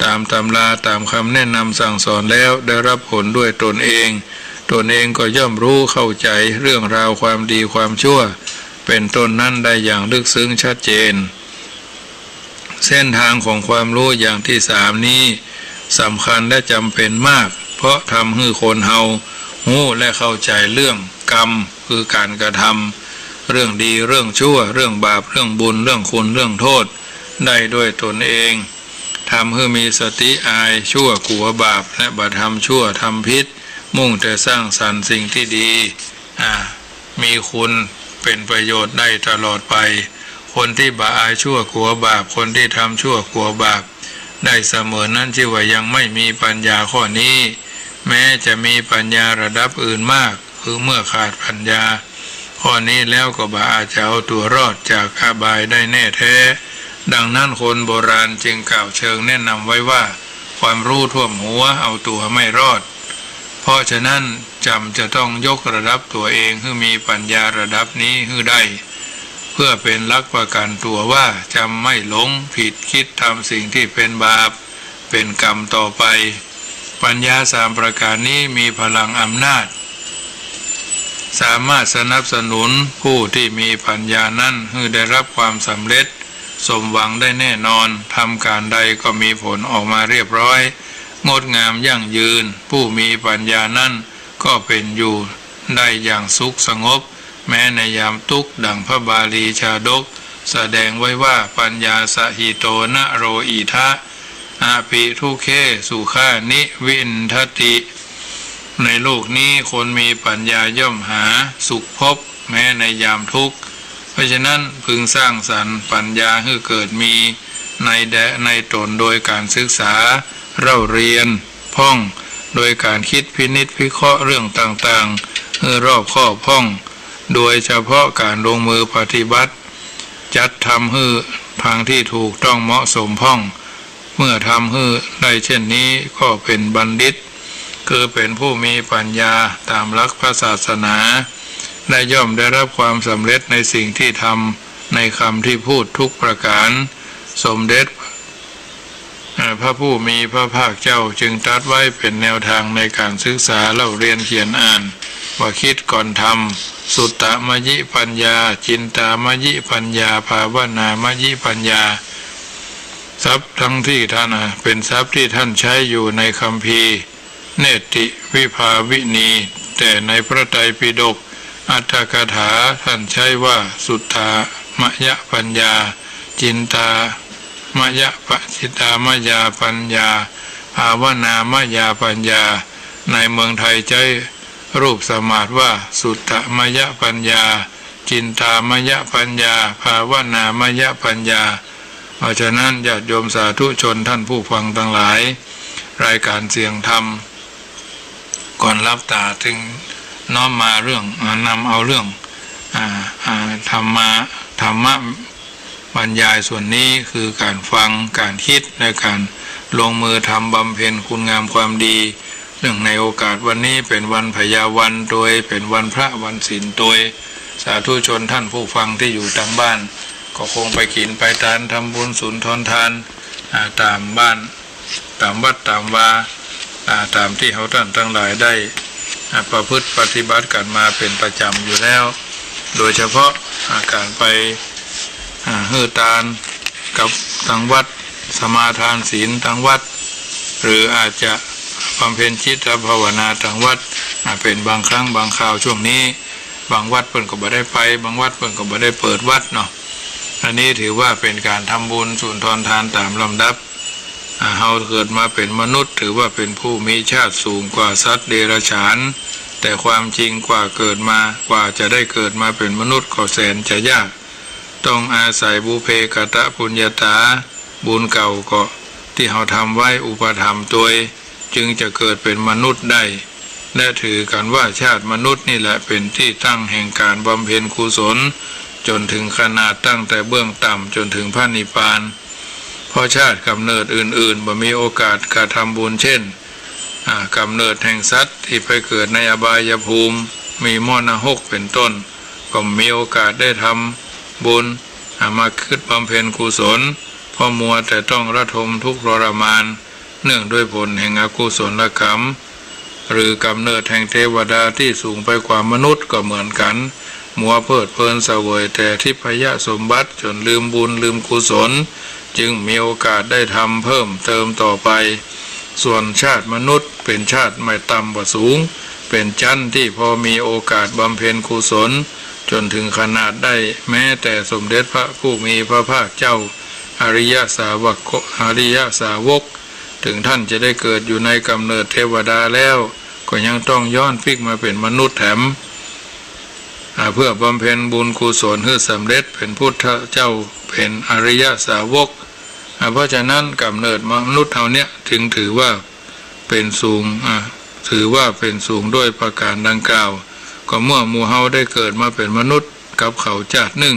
ตามตำราตามคำแนะนำสั่งสอนแล้วได้รับผลด้วยตนเองก็ย่อมรู้เข้าใจเรื่องราวความดีความชั่วเป็นต้นนั้นได้อย่างลึกซึ้งชัดเจนเส้นทางของความรู้อย่างที่สามนี้สำคัญและจำเป็นมากเพราะทำให้คนเฮารู้และเข้าใจเรื่องกรรมคือการกระทำเรื่องดีเรื่องชั่วเรื่องบาปเรื่องบุญเรื่องคุณเรื่องโทษได้ด้วยตนเองทำให้มีสติอายชั่วกลัวบาปและบ่ทำชั่วทำพิษมุ่งแต่สร้างสรรค์สิ่งที่ดีมีคุณเป็นประโยชน์ได้ตลอดไปคนที่บ่อายชั่วกลัวบาปคนที่ทำชั่วกลัวบาปได้เสมอนั้นชื่อว่ายังไม่มีปัญญาข้อนี้แม้จะมีปัญญาระดับอื่นมากคือเมื่อขาดปัญญาข้อนี้แล้วก็บ่อาจจะเอาตัวรอดจากอบายได้แน่แท้ดังนั้นคนโบราณจึงกล่าวเชิงแนะนำไว้ว่าความรู้ท่วมหัวเอาตัวไม่รอดเพราะฉะนั้นจะต้องยกระดับตัวเองให้มีปัญญาระดับนี้ให้ได้เพื่อเป็นหลักประกันตัวว่าจะไม่หลงผิดคิดทำสิ่งที่เป็นบาปเป็นกรรมต่อไปปัญญาสามประการนี้มีพลังอำนาจสามารถสนับสนุนผู้ที่มีปัญญานั้นให้ได้รับความสำเร็จสมหวังได้แน่นอนทำการใดก็มีผลออกมาเรียบร้อยงดงามยั่งยืนผู้มีปัญญานั้นก็เป็นอยู่ได้อย่างสุขสงบแม้ในยามทุกข์ดังพระบาลีชาดกแสดงไว้ว่าปัญญาสหิโตนะโรอิทะอาภิทุเคสุขานิวินทติในโลกนี้คนมีปัญญาย่อมหาสุขพบแม้ในยามทุกข์เพราะฉะนั้นพึงสร้างสรรค์ปัญญาให้เกิดมีในตนโดยการศึกษาเล่าเรียนพ่องโดยการคิดพินิจพิเคราะห์เรื่องต่างๆให้รอบคอบพ่องโดยเฉพาะการลงมือปฏิบัติจัดทำให้ทางที่ถูกต้องเหมาะสมพ่องเมื่อทำให้ได้เช่นนี้ก็เป็นบัณฑิตคือเป็นผู้มีปัญญาตามหลักพระศาสนาและย่อมได้รับความสำเร็จในสิ่งที่ทำในคำที่พูดทุกประการสมเด็จพระผู้มีพระภาคเจ้าจึงตรัสไว้เป็นแนวทางในการศึกษาเล่าเรียนเขียนอ่านว่าคิดก่อนทำสุตตมยิปัญญาจินตามยิปัญญาภาวนามยิปัญญาทรัพย์ทั้งที่ท่านเป็นทรัพย์ที่ท่านใช้อยู่ในคัมภีร์เนติวิภาวินีแต่ในพระไตรปิฎกอัตถกถาท่านใช้ว่าสุตตามยปัญญาจินตามยปจิตามยาปัญญาภาวนามยาปัญญาในเมืองไทยใช้รูปสมาสว่าสุตตมยปัญญาจินตามยปัญญาภาวนามยปัญญาเพราะฉะนั้นญาติโยมสาธุชนท่านผู้ฟังทั้งหลายรายการเสียงธรรมก่อนรับตาถึงน้อมมาเรื่องนำเอาเรื่องธรรมะบรรยายส่วนนี้คือการฟังการคิดและการลงมือทำบำเพ็ญคุณงามความดีเรื่องในโอกาสวันนี้เป็นวันพยาวันโดยเป็นวันพระวันศีลโดยสาธุชนท่านผู้ฟังที่อยู่ทางบ้านก็คงไปกินไปทานทำบุญสุนทรทานตามบ้านตามวัดตามวาตามที่เขาท่านทั้งหลายได้ประพฤติปฏิบัติกันมาเป็นประจำอยู่แล้วโดยเฉพาะการไปฮือทานกับทางวัดสมาทานศีลทางวัดหรืออาจจะบำเพ็ญจิตภาวนาทางวัดเป็นบางครั้งบางคราวช่วงนี้บางวัดเพิ่นก็บ่ได้ไปบางวัดเพิ่นก็บ่ได้เปิดวัดเนาะอันนี้ถือว่าเป็นการทำบุญสุนทรทานตามลำดับเฮาเกิดมาเป็นมนุษย์ถือว่าเป็นผู้มีชาติสูงกว่าสัตว์เดรัจฉานแต่ความจริงกว่าจะได้เกิดมาเป็นมนุษย์ก็แสนจะยากต้องอาศัยบุเพกตปุญญาตาบุญเก่าก็ที่เฮาทำไว้อุปถัมภ์ตัวจึงจะเกิดเป็นมนุษย์ได้และถือกันว่าชาติมนุษย์นี่แหละเป็นที่ตั้งแห่งการบำเพ็ญกุศลจนถึงขนาดตั้งแต่เบื้องต่ำจนถึงพระนิพพานเพราะชาติกำเนิดอื่นๆบ่มีโอกาสกระทำบุญเช่นกำเนิดแห่งสัตว์ที่ไปเกิดในอบายภูมิมีมรณะเป็นต้นก็มีโอกาสได้ทำบุญมาคิดบำเพ็ญกุศล เพราะมัวแต่ต้องระทมทุกข์ทรมานเนื่องด้วยผลแห่งอกุศลกรรมหรือกำเนิดแห่งเทวดาที่สูงไปกว่ามนุษย์ก็เหมือนกันมัวเพลิดเพลินเสวยแต่ทิพยสมบัติจนลืมบุญลืมกุศลจึงมีโอกาสได้ทำเพิ่มเติมต่อไปส่วนชาติมนุษย์เป็นชาติไม่ต่ำกว่าสูงเป็นชั้นที่พอมีโอกาสบำเพ็ญกุศลจนถึงขนาดได้แม้แต่สมเด็จพระผู้มีพระภาคเจ้าอริยสาวกถึงท่านจะได้เกิดอยู่ในกำเนิดเทวดาแล้วก็ยังต้องย้อนพลิกมาเป็นมนุษย์แถมเพื่อบำเพ็ญบุญกุศลให้สำเร็จเป็นพุทธเจ้าเป็นอริยสาวกเพราะฉะนั้นกำเนิดมนุษย์เท่านี้ถึงถือว่าเป็นสูงด้วยประการดังกล่าวก็เมื่อหมู่เฮาได้เกิดมาเป็นมนุษย์กับเขาชาติหนึ่ง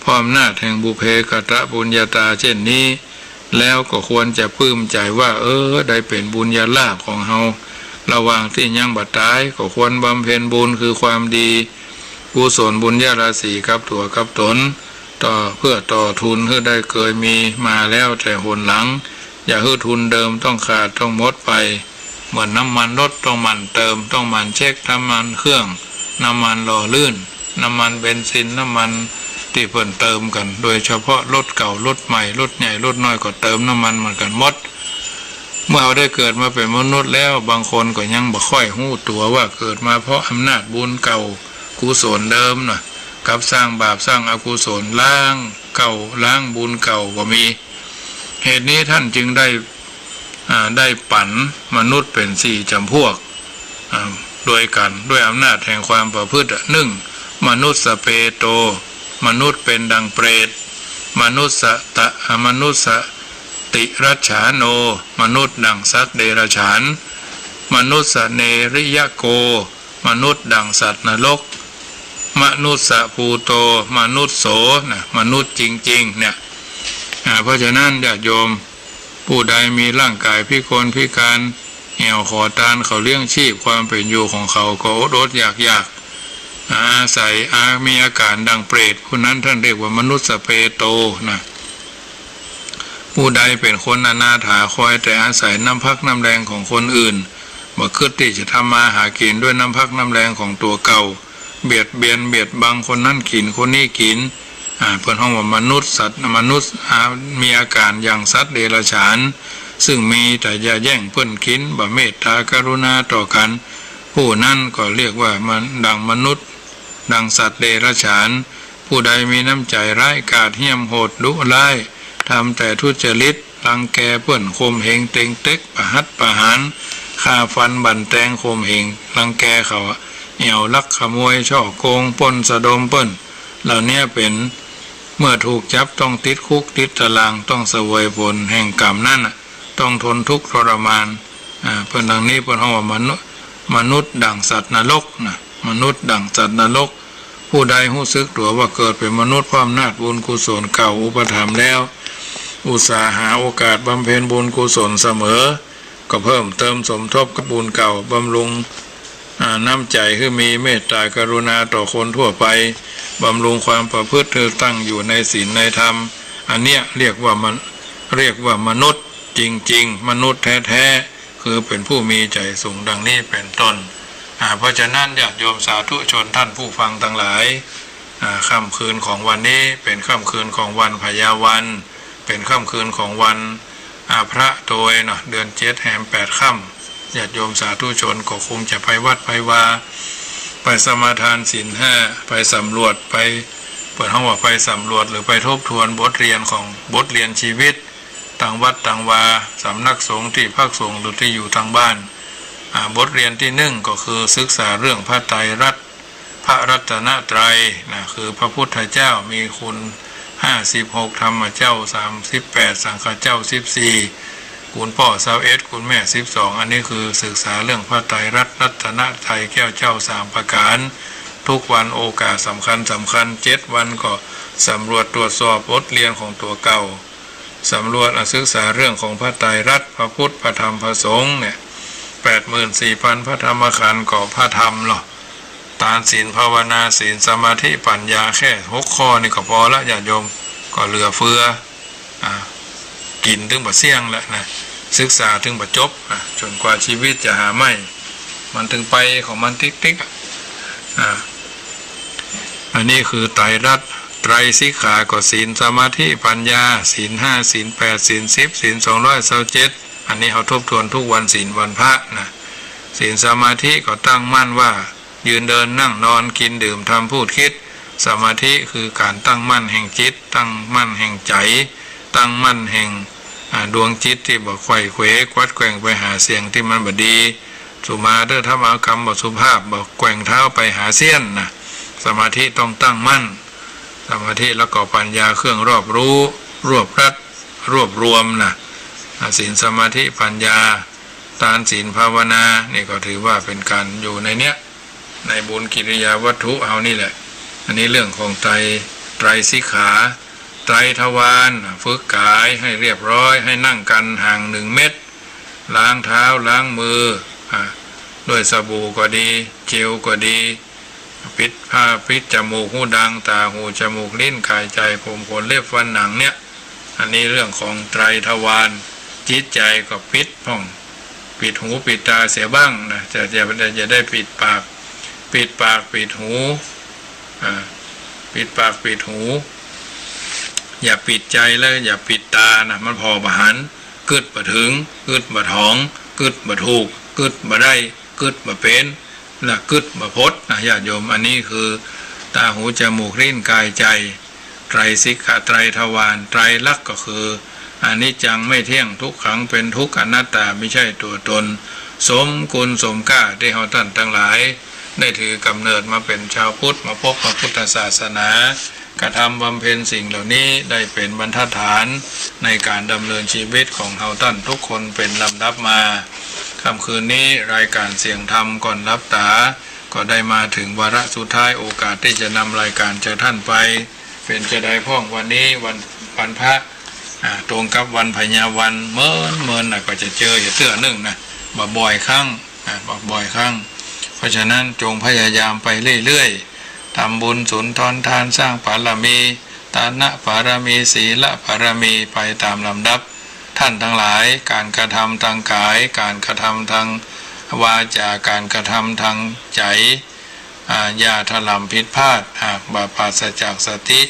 พร้อมหน้าแห่งบุเพกตะบุญญาตาเช่นนี้แล้วก็ควรจะปลื้มใจว่าได้เป็นบุญญาลาภของเฮาระหว่างที่ยังบัดตายก็ควรบำเพ็ญบุญคือความดีกุศลบุญญาราศีกับตัวกับตนเพื่อต่อทุนให้ได้เคยมีมาแล้วแต่หนหลังอย่าให้ทุนเดิมต้องขาดต้องหมดไปเหมือนน้ำมันรถต้องมันเติมต้องมันเช็คน้ำมันเครื่องน้ำมันหล่อลื่นน้ำมันเบนซินน้ำมันที่เพิ่นเติมกันโดยเฉพาะรถเก่ารถใหม่รถใหญ่รถน้อยก็เติมน้ำมันเหมือนกันหมดเมื่อเราได้เกิดมาเป็นมนุษย์แล้วบางคนก็ยังบ่ค่อยหู้ตัวว่าเกิดมาเพราะอำนาจบุญเก่ากุศลเดิมน่ะกับสร้างบาปสร้างอกุศลล้างบุญเก่าก็มีเหตุนี้ท่านจึงได้ปั่นมนุษย์เป็น4จำพวกโดยกันด้วยอำนาจแห่งความประพฤติ1มนุษย์สเปโตมนุษย์เป็นดังเปรตมนุษย์ติรัจฉาโนมนุษย์ดังสัตว์เดรัจฉานมนุษย์เนริยโกมนุษย์ดังสัตว์นรกมนุษย์ภูโตมนุษย์โสนะมนุษย์จริงๆเนี่ยเพราะฉะนั้นญาติโยมผู้ใดมีร่างกายพิกลพิการเหี่ยวขอทานเขาเลี้ยงชีพความเป็นอยู่ของเขาก็อดอยากอาศัยมีอาการดังเปรตผู้นั้นท่านเรียกว่ามนุษย์สเปโตนะผู้ใดเป็นคนอนาถาคอยแต่อาศัยน้ำพักน้ำแรงของคนอื่นบ่คิดที่จะทำมาหากินด้วยน้ำพักน้ำแรงของตัวเก่าเบียดบังคนนั้นกินคนนี้กินเพิ่นห้องว่ามนุษย์มีอาการอย่างสัตว์เดรัจฉานซึ่งมีแต่อย่าแย่งเพิ่นกินบ่เมตตากรุณาต่อกันผู้นั้นก็เรียกว่ามันดังมนุษย์ดังสัตว์เดรัจฉานผู้ใดมีน้ำใจร้ายกาจเหี้ยมโหดดุร้ายทำแต่ทุจริตรังแกเพิ่นข่มเหงเต็งเต็กประหัตประหารฆ่าฟันบั่นแตงข่มเหงรังแกเขาเหี่ยวลักขโมยช่อโกงปล้นสะดมเปิ้นเหล่านี้เป็นเมื่อถูกจับต้องติดคุกติดตารางต้องเสวยผลแห่งกรรมนั่นต้องทนทุกข์ทรมานเพิ่นดังนี้เพิ่นเรียกว่ามนุษย์ดั่งสัตว์นรกนะมนุษย์ดั่งสัตว์นรกผู้ใดรู้สึกตัวว่าเกิดเป็นมนุษย์ความนาจบุญกุศลเก่าอุปถัมภ์แล้วอุตสาหาโอกาสบำเพ็ญบุญกุศลเสมอก็เพิ่มเติมสมทบกับบุญเก่าบำรุงน้ำใจคือมีเมตตากรุณาต่อคนทั่วไปบำรุงความประพฤติตั้งอยู่ในศีลในธรรมอันเนี้ยเรียกว่ามนุษย์จริงๆมนุษย์แท้ๆคือเป็นผู้มีใจสูงดังนี้เป็นต้นเพราะฉะนั้นญาติโยมสาธุชนท่านผู้ฟังทั้งหลายค่ำคืนของวันนี้เป็นค่ำคืนของวันพญาวันเป็นค่ำคืนของวันพระโดยเดือน7แห่ง8ค่ำญาติโยมสาธุชนก็คงจะไปวัดไปวาไปสมาทานศีล5ไปสำรวจไปเปิดห้องว่าไปสำรวจหรือไปทบทวนบทเรียนชีวิตต่างวัดต่างวาสำนักสงฆ์ที่พักสงฆ์หรือที่อยู่ทางบ้านบทเรียนที่1ก็คือศึกษาเรื่องพระไตรพระรัตนตรัยคือพระพุทธเจ้ามีคุณ56ธรรมเจ้า38สังฆเจ้า14คุณพ่อ21คุณแม่12อันนี้คือศึกษาเรื่องพระไตรรัตนตรัยแก้วเจ้า3ประการทุกวันโอกาสสำคัญ7วันก็สำรวจตรวจสอบบทเรียนของตัวเก่าสำรวจศึกษาเรื่องของพระไตรพระพุทธพระธรรมพระสงฆ์เนี่ย84,000พระธรรมขันธ์ก็พระธรรมหรอทานศีลภาวนาศีลสมาธิปัญญาแค่6ข้อนี่ก็พอละญาติโยมก็เหลือเฟือ กินถึงบ่เสี่ยงแล้วนะศึกษาถึงบ่จบจนกว่าชีวิตจะหาไม่มันถึงไปของมันติ๊กอันนี้คือไตรรัตน์ไตรสิกขาก็ศีลสมาธิปัญญาศีล5ศีล8ศีล10ศีล227อันนี้เขาทบทวนทุกวันศีลวันพระนะศีลสมาธิก็ตั้งมั่นว่ายืนเดินนั่งนอนกินดื่มทำพูดคิดสมาธิคือการตั้งมั่นแห่งจิตตั้งมั่นแห่งใจตั้งมั่นแห่งดวงจิตที่บ่ไขว่เขวกวัดแกว่งไปหาเสียงที่มันบ่ดีสุมาเด้อธรรมกรรมบ่สุภาพบ่แกว่งเท้าไปหาเสี้ยนนะสมาธิต้องตั้งมั่นสมาธิแล้วก็ปัญญาเครื่องรอบรู้รวบรัดรวบรวมนะศีลสมาธิปัญญาทานศีลภาวนานี่ก็ถือว่าเป็นการอยู่ในเนี้ยในบุญกิริยาวัตถุเอานี่แหละอันนี้เรื่องของไตรสิกขาไตรทวารฝึกกายให้เรียบร้อยให้นั่งกันห่าง1 เมตรล้างเท้าล้างมือด้วยสบู่ก็ดีเจลก็ดีปิดผ้าปิดจมูกหูดังตาหูจมูกลิ้นกายใจผมขนเล็บฟันหนังเนี่ยอันนี้เรื่องของไตรทวารจิตใจก็ปิดห้องปิดหูปิดตาเสียบ้างนะจะได้ปิดปากปิดหูปิดปากปิดหูอย่าปิดใจแล้วอย่าปิดตานะมันพอบหันกึดบ่ถึงกึดบ่ท้องกึดบ่ถูกกึดบ่ได้กึดบ่เป็นและกึดบ่พดนะญาติโยมอันนี้คือตาหูจมูกลิ้นกายใจไตรสิกขาไตรทวารไตรลักษณ์ก็คืออนิจจังไม่เที่ยงทุกขังเป็นทุกข์อนัตตาไม่ใช่ตัวตนสมกุลสมค่าที่เฮาท่านทั้งหลายได้ถือกำเนิดมาเป็นชาวพุทธมาพบพระพุทธศาสนากระทำบำเพ็ญสิ่งเหล่านี้ได้เป็นบรรทัดฐานในการดำเนินชีวิตของเฮาท่านทุกคนเป็นลำดับมาค่ำคืนนี้รายการเสียงธรรมก่อนรับตาก็ได้มาถึงวาระสุดท้ายโอกาสที่จะนำรายการจากท่านไปเป็นจะได้พ่องวันนี้วันพระตรงกับวันพญาวันเมินก็จะเจออย่าเตื้อนึ่งนะบ่อยครั้งบ่อยครั้งเพราะฉะนั้นจงพยายามไปเรื่อยๆทำบุญสุนทรทานสร้างบารมีทานะบารมีศีลบารมีไปตามลำดับท่านทั้งหลายการกระทำทางกายการกระทำทางวาจาการกระทำทางใจอย่าถลำผิดพลาดหากบาปราศจากสติ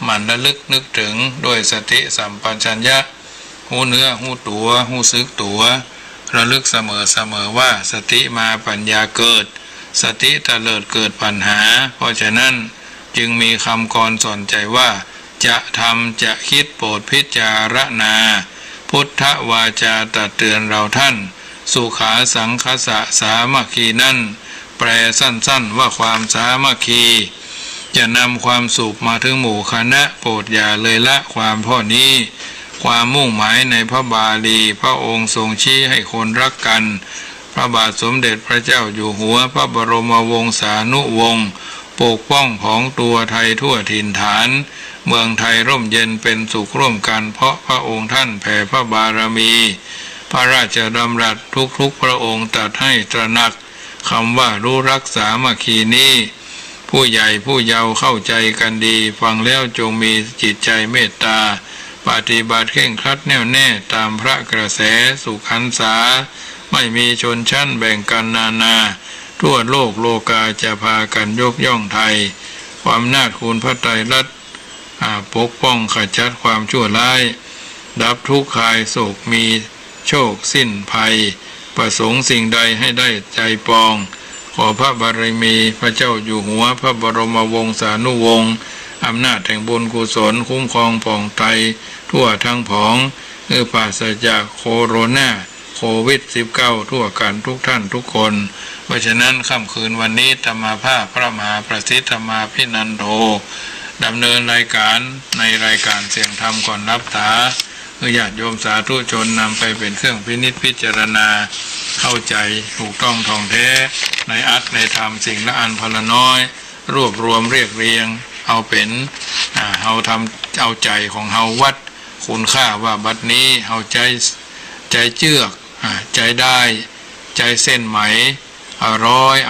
มันระลึกนึกถึงด้วยสติสัมปชัญญะหูเนื้อหูตัวหูซึกตัวระลึกเสมอว่าสติมาปัญญาเกิดสติเตลิดเกิดปัญหาเพราะฉะนั้นจึงมีคำกรสอนใจว่าจะทำจะคิดโปรดพิจารณาพุทธวาจาตักเตือนเราท่านสุขาสังคสะสามัคคีนั่นแปลสั้นๆว่าความสามัคคีจะนำความสุขมาถึงหมู่คณะโปรดอย่าเลยละความข้อนี้ความมุ่งหมายในพระบาลีพระองค์ทรงชี้ให้คนรักกันพระบาทสมเด็จพระเจ้าอยู่หัวพระบรมวงศานุวงศ์ปกป้องผองตัวไทยทั่วถิ่นฐานเมืองไทยร่มเย็นเป็นสุขร่วมกันเพราะพระองค์ท่านแผ่พระบารมีพระราชดำรัสทุกพระองค์ตรัสให้ตระหนักคำว่ารู้รักสามัคคีนี้ผู้ใหญ่ผู้เยาว์เข้าใจกันดีฟังแล้วจงมีจิตใจเมตตาปฏิบัติเคร่งครัดแน่วแน่ตามพระกระแสสุขันษาไม่มีชนชั้นแบ่งกันนาทั่วโลกโลกาจะพากันยกย่องไทยความนาจคุณพระไตรลักษณ์ปกป้องขจัดความชั่วร้ายดับทุกข์คลายโศกมีโชคสิ้นภัยประสงค์สิ่งใดให้ได้ใจปองขอพระบารมีพระเจ้าอยู่หัวพระบรมวงศานุวงศ์อำนาจแห่งบุญกุศลคุ้มครองผ่องไตทั่วทั้งผองปราศจากโคโรนาโควิด -19 ทั่วกันทุกท่านทุกคนเพราะฉะนั้นค่ำคืนวันนี้ธรรมาภาพพระมหาประสิทธิ์ธรรมาภินันโทดำเนินรายการในรายการเสียงธรรมก่อนรับตาญาติโยมสาธุชนนำไปเป็นเครื่องพินิจพิจารณาเข้าใจถูกต้องท่องแท้ในอัตในธรรมสิ่งละอันพละน้อยรวบรวมเรียกเรียงเอาเป็นเฮาทำเอาใจของเฮาวัดคุณค่าว่าบัดนี้เฮาใจเจือกใจได้ใจเส้นไหมเ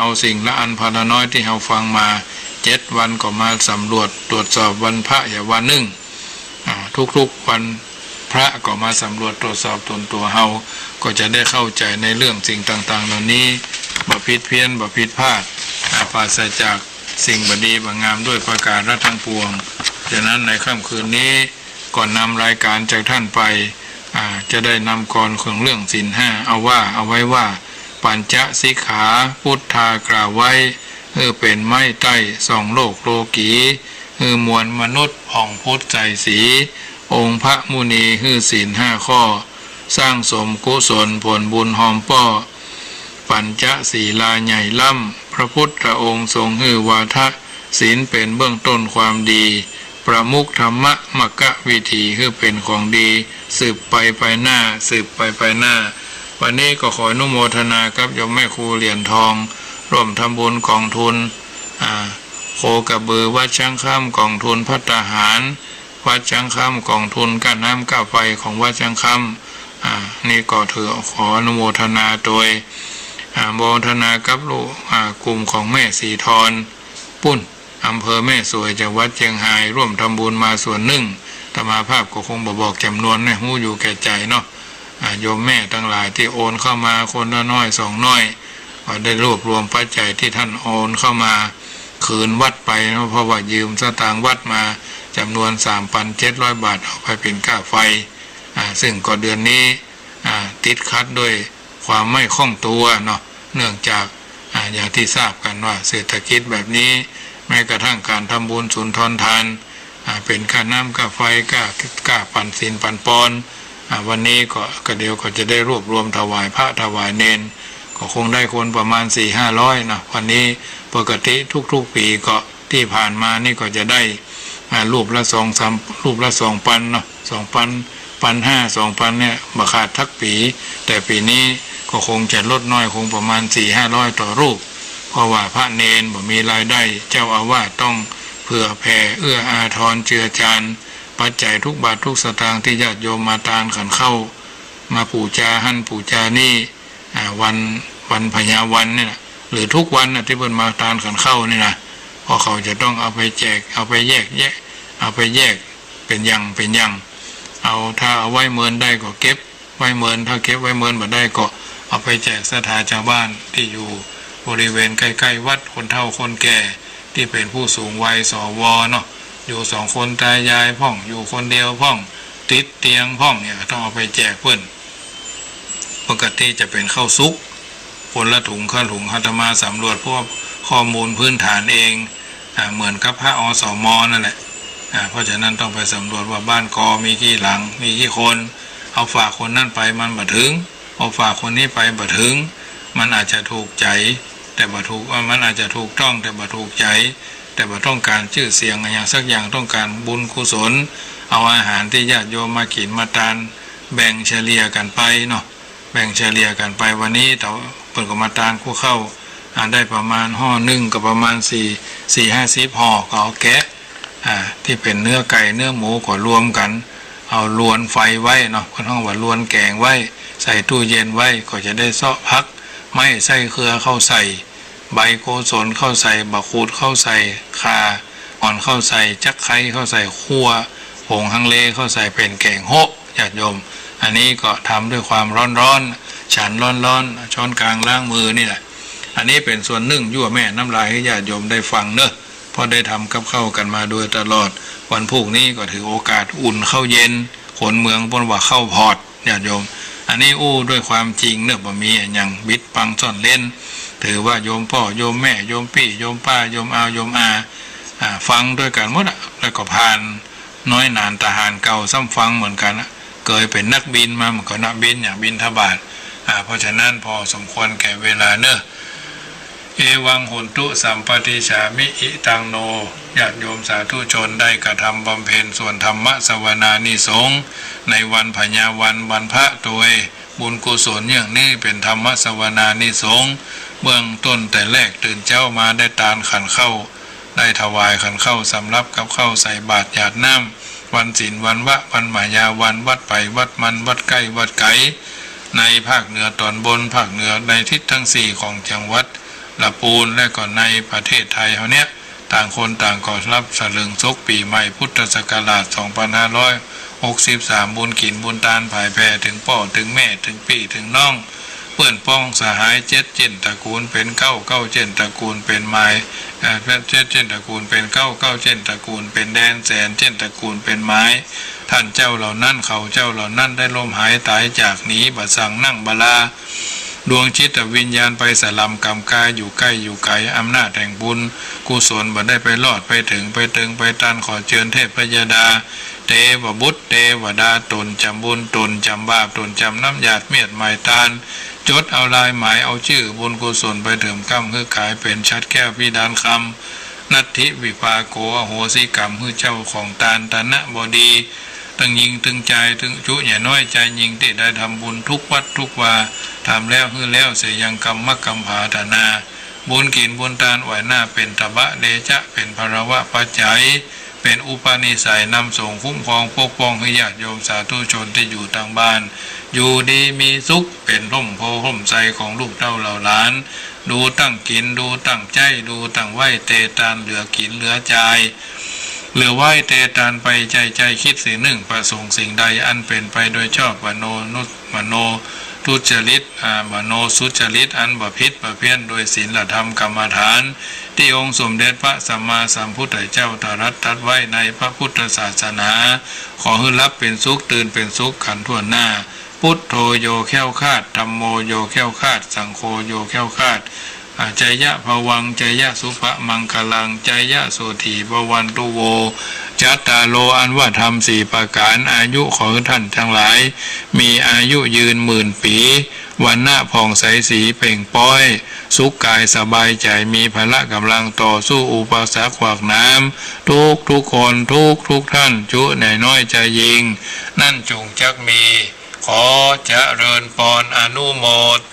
อาสิ่งละอันพละน้อยที่เฮาฟังมา7 วันก็มาสำรวจตรวจสอบวันพระอย่าวันหนึ่งทุกๆวันพ พระก็มาสำรวจตรวจสอบตนตัวเฮาก็จะได้เข้าใจในเรื่องสิ่งต่างๆเหล่านี้บ่ผิดเพี้ยนบ่ผิดพลาดปราศจากสิ่งบดีบงามด้วยประการทั้งปวงฉะนั้นในค่ำคืนนี้ก่อนนำรายการจากท่านไปจะได้นำกรของเรื่องศีลห้าเอาไว้ว่าปัญจสิกขาพุทธากล่าวไว้เป็นไม้ใต้ส่องโลกโลกีมวลมนุษย์ผ่องพุทธใจสีองค์พระมุนีศีลห้าข้อสร้างสมกุศลผลบุญหอมป้อปัญจศีลาใหญ่ล่ำพระพุทธองค์ทรงวาทะศีลเป็นเบื้องต้นความดีประมุขธรรมะมกะวิธีเป็นของดีสืบไปหน้าวันนี้ก็ขออนุโมทนากับโยมแม่ครูเหรียญทองร่วมทำบุญกองทุนโคกระบือวัดช้างค่ำกองทุนภัตตาหารวัดช้างค่ำกองทุนการน้ำก้าไฟของวัดช้างค่ำนี่ก็ถือขออนุโมทนาโดยโมทนากับลูกกลุ่มของแม่สีทรปุ้นอำเภอแม่สวยจังหวัดเชียงรายร่วมทำบุญมาส่วนหนึ่งธรรมาภาพก็คงบอกจำนวนให้หู้อยู่แก่ใจเนาะโยมแม่ทั้งหลายที่โอนเข้ามาคนละน้อยสองน้อยก็ได้รวบรวมปัจจัยที่ท่านโอนเข้ามาคืนวัดไปนะเพราะว่ายืมสตางค์วัดมาจำนวน 3,700 บาทเอาไปเป็นค่าไฟซึ่งก็เดือนนี้ติดคัดด้วยความไม่คล่องตัวเนาะเนื่องจากอย่างที่ทราบกันว่าเศรษฐกิจแบบนี้แม้กระทั่งการทำบุญสุนทรทานเป็นค่าน้ำค่าไฟค่าปั่นศีลปั่นปอนวันนี้ก็เดี๋ยวก็จะได้รวบรวมถวายพระถวายเนนก็คงได้คนประมาณ 400-500นะวันนี้ปกติทุกๆปีก็ที่ผ่านมานี่ก็จะได้รูปละ2 ปันเนาะ2 ปัน1,500 2,000เนี่ยบ่ขาดทักปีแต่ปีนี้ก็คงจะลดน้อยคงประมาณ 400-500 ต่อรูปเพราะว่าพระเนนบ่มีรายได้เจ้าอาวาสต้องเผื่อแผ่เอื้ออาทรเจือจานปัจจัยทุกบาททุกสตางค์ที่ญาติโยมมาตานขันเข้ามาปู่จาหั่นปู่จานี่วันพญาวันเนี่ยหรือทุกวันที่เพิ่นมาตานขันเข้านี่นะเพราะเขาจะต้องเอาไปแจกเอาไปแยกเป็นยังเอาถ้าเอาไว้เมินได้ก็เก็บไว้เมินถ้าเก็บไว้เมินบ่ได้ก็เอาไปแจกสถานชาวบ้านที่อยู่บริเวณใกล้ๆวัดคนเฒ่าคนแก่ที่เป็นผู้สูงวัยสวเนาะอยู่2 คนตายายพ่องอยู่คนเดียวพ่องติดเตียงพ่องเนี่ยต้องเอาไปแจกเพิ่นปกติจะเป็นข้าวซุกคนละถุงข้าวถุงอาตมาสำรวจพวกข้อมูลพื้นฐานเองเหมือนกับพระอสมนั่นแหละเพราะฉะนั้นต้องไปสำรวจว่าบ้านกอมีกี่หลังมีกี่คนเอาฝากคนนั่นไปมันบ่ถึงเอาฝากคนนี้ไปบ่ถึงมันอาจจะถูกใจแต่บ่ถูกมันอาจจะถูกต้องแต่บ่ถูกใจแต่บ่ต้องการชื่อเสียงอย่างสักอย่างต้องการบุญกุศลเอาอาหารที่ญาติโยมมากินมาทานแบ่งเฉลี่ยกันไปเนาะแบ่งเฉลี่ยกันไปวันนี้แต่เปิดกรรมฐานคู่เข้าได้ประมาณห่อหนึ่งกับประมาณ4-50 ห่อก็เอาแกะที่เป็นเนื้อไก่เนื้อหมูก็รวมกันเอาลวนไฟไว้เนาะคนห้องว่าลวนแกงไว้ใส่ตู้เย็นไว้ก็จะได้เซาะพักไม่ใส่เครือเข้าใส่ใบโกศลเข้าใส่บะขูดเข้าใส่คาอ่อนเข้าใส่จักไข่เข้าใส่คั่วผงฮังเลเข้าใส่เป็นแกงโฮะญาติโยมอันนี้ก็ทำด้วยความร้อนฉันร้อนช้อนกลางล้างมือนี่แหละอันนี้เป็นส่วนหนึ่งยั่วแม่น้ำลายให้ญาติโยมได้ฟังเนอะเพราะได้ทำกับข้าวกันมาโดยตลอดวันพรุ่งนี้ก็ถือโอกาสอุ่นข้าวเย็นคนเมืองบนว่าข้าวพอดญาติโยมอันนี้ด้วยความจริงเนอะบ่มีอย่างบิดปังซ่อนเล่นถือว่าโยมพ่อโยมแม่โยมพี่โยมป้าโยมอาโยมอาฟังด้วยกันหมดแล้วก็ผ่านน้อยนานทหารเก่าซ้ำฟังเหมือนกันเคยเป็นนักบินมาเหมือนกับนักบินอย่างบินทบาทเพราะฉะนั้นพอสมควรแก่เวลาเนอะเอวังหุนตุสัมปติฉามิอิตังโนญาติโยมสาธุชนได้กระทำบำเพ็ญส่วนธรรมสวนานิสงส์ในวันพญาวันพระตัวบุญกุศลอย่างนี้เป็นธรรมสวนานิสงส์เบื้องต้นแต่แรกตื่นเจ้ามาได้ตานขันเข้าได้ถวายขันเข้าสำรับกับเข้าใส่บาตรหยาดน้ำวันศีลวันวะวันมายาวันวัดไปวัดมันวัดใกล้วัดไกลในภาคเหนือตอนบนภาคเหนือในทิศทั้ง4ของจังหวัดละปูนและก็ในประเทศไทยเขาเนี้ยต่างคนต่างก็รับสลึงซกปีใหม่พุทธศักราช 63บุญกินบุญตานผายแผ่ถึงพ่อถึงแม่ถึงพี่ถึงน้องเพื่อนป้องสหาย7 เจ็ดตระกูลเป็น9 9 เจ็ดตระกูลเป็นไม้7 เจ็ดตระกูลเป็น9 9 เจ็ดตระกูลเป็นแดนแสนเจ็ดตระกูลเป็นไม้ท่านเจ้าเหล่านั้นเขาเจ้าเหล่านั้นได้ล้มหายตายจากนี้บัดสั่งนั่งบาลาดวงจิตวิญญาณไปสลัมกรรมกายอยู่ใกล้อยู่ไกลอำนาจแห่งบุญกุศลบัดได้ไปรอดไปถึงไปตึงไปตันขอเชิญเทพยดาเทวบุตรเทวดาตนจำบุญตนจำบาปตนจำน้ำหยาดเมียดหมายตานจดเอาลายหมายเอาชื่อบุญกุศลไปเถิมกำคือขายเป็นชัดแก้วพิดานคำนัตถิวิภาโกอโหสิกรรมคือเจ้าของตาลตนะบดีตึงยิงตึงใจตึงจุอย่าน้อยใจยิงที่ได้ทำบุญทุกวัดทุกวาทำแล้วคือแล้วเสียยังกรรมมักกรรมผาธนาบุญกินบุญตานไหวหน้าเป็นตบะเดชะเป็นภรวะปัจจัยเป็นอุปนิสัยนำส่งคุ้มครองปกป้องให้ญาติโยมสาธุชนที่อยู่ทางบ้านอยู่ดีมีสุขเป็นร่มโพร่มใสของลูกเต้าเหล่าหลานดูตั้งกินดูตั้งใจดูตั้งไหวเตตานเหลือกินเหลือใจเหลือไหวเตตานไปใจคิดสิ่งหนึ่งประสงค์สิ่งใดอันเป็นไปโดยชอบมโนมโนทุจริตมโนสุจริตอันบพิษประเพี้ยนโดยศีลธรรมกรรมฐานที่องค์สมเด็จพระสัมมาสัมพุทธเจ้าตรัสไว้ในพระพุทธศาสนาขอให้รับเป็นสุขตื่นเป็นสุขขันธ์ทั่วหน้าพุทโธโยแค้วคาดธัมโมโยแค้วคาดสังโฆโยแค้วคาดใจยะภวังใจยะสุภมังคลังใจยะโสถีภวันตุโวจัตตาโลอันว่าธรรม4ประการอายุของท่านทั้งหลายมีอายุยืน10,000 ปีวันหน้าผ่องใสสีเป่งป้อยสุขกายสบายใจมีพละกำลังต่อสู้อุปสรรคขวากน้ำทุกคนทุกท่านจุแน่น้อยใจยิงนั่นจงจักมีขอเจริญพรอนุโมท